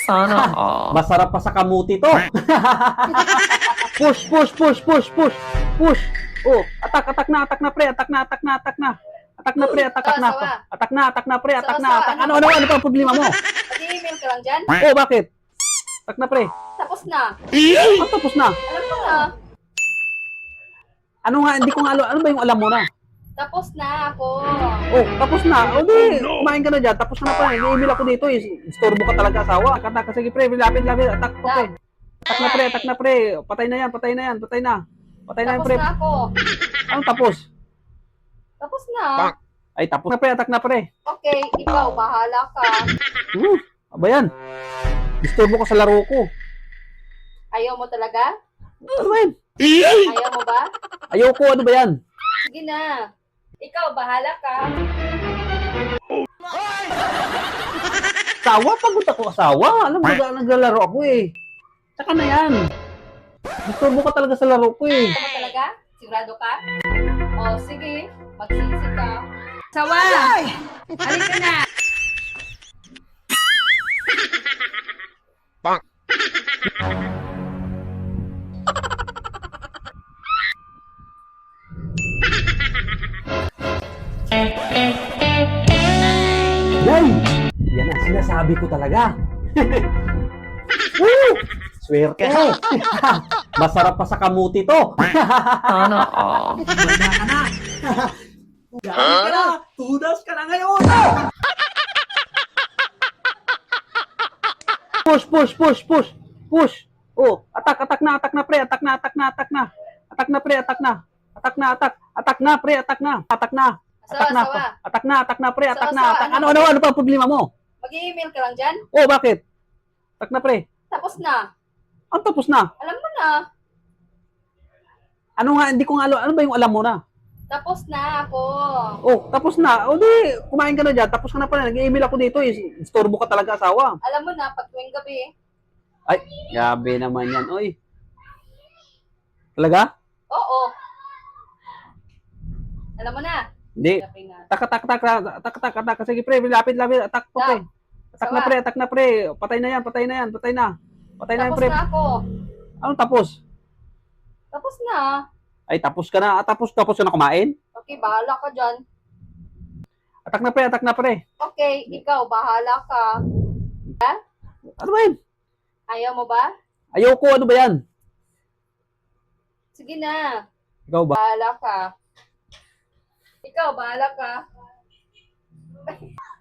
Sana all. Masarap pa sa kamuti to. Push, push, push, push, push, push. Oh, atak na pre, atak na. Atak na pre, atak na. Atak na pre, atak na. Ano pa ang problema mo? Mag-email ka lang dyan? Oh, bakit? Atak na pre. Tapos na. Tapos na. Alam mo na. Ano nga, hindi ko nga alam. Ano ba yung alam mo na? Tapos na ako. Oh, tapos na. O di, kumain ka na dyan. Tapos na pa. Nag-email ako dito. Istorbo ka talaga asawa. Atak, sige pre, lapit. Atak po pre. Atak na pre. Patay na yan. Patay na yan Tapos pre. na ako. Anong tapos? Tapos na. Ay, tapos na pre. Atak na pre. Okay, ikaw, bahala ka. Aba yan. Istorbo ka sa laro ko. Ayaw mo talaga? Ano ba yan? Ayaw mo ba? Ayoko, ano ba yan? Sige na. Ikaw, bahala ka. Asawa? Pagod ako asawa. Alam mo, naglalaro ako eh. Tsaka na yan. Istorbo ka talaga sa laro ko eh. Ayaw mo talaga? Sigurado ka? O, sige. Magsisi ka. Sawa! Halika na! Yay! Yan ang sinasabi ko talaga. Woo! Swerte. Masarap pa sa kamuti to. Sana all. Galing ka na. Tudas ka na ngayon. Push, push, push, push, push. Oh, atak na pre, atak na pre, atak na. Atak na pre, atak na. Atak na pre, atak na. Ano pa ang problema mo? Mag-email ka lang dyan? Oh, bakit? Atak na pre. Tapos na. Ang tapos na. Alam mo na. Ano nga, hindi ko nga alam. Ano ba yung alam mo na? Tapos na ako. Oh, tapos na. O di, kumain ka na dyan. Tapos ka na pala. Nag-email ako dito. Istorbo ka talaga asawa. Alam mo na, pag tuwing gabi, Ay, gabi naman yan. Oy. Talaga? oo. Alam mo na. Hindi. Gabi na. Tak. Sige pre, lapit. Atak po pre. Atak na pre. Patay na yan. Patay na yan Tapos pre. na ako. Anong tapos? Tapos na. Ay, tapos ka na. Tapos ka na kumain? Okay, bahala ka dyan. Atak na pre. Okay, ikaw, bahala ka. Ano ba yan? Ayaw mo ba? Ayoko, ano ba yan? Sige na. Ikaw ba? Bahala ka. Ikaw, bahala ka.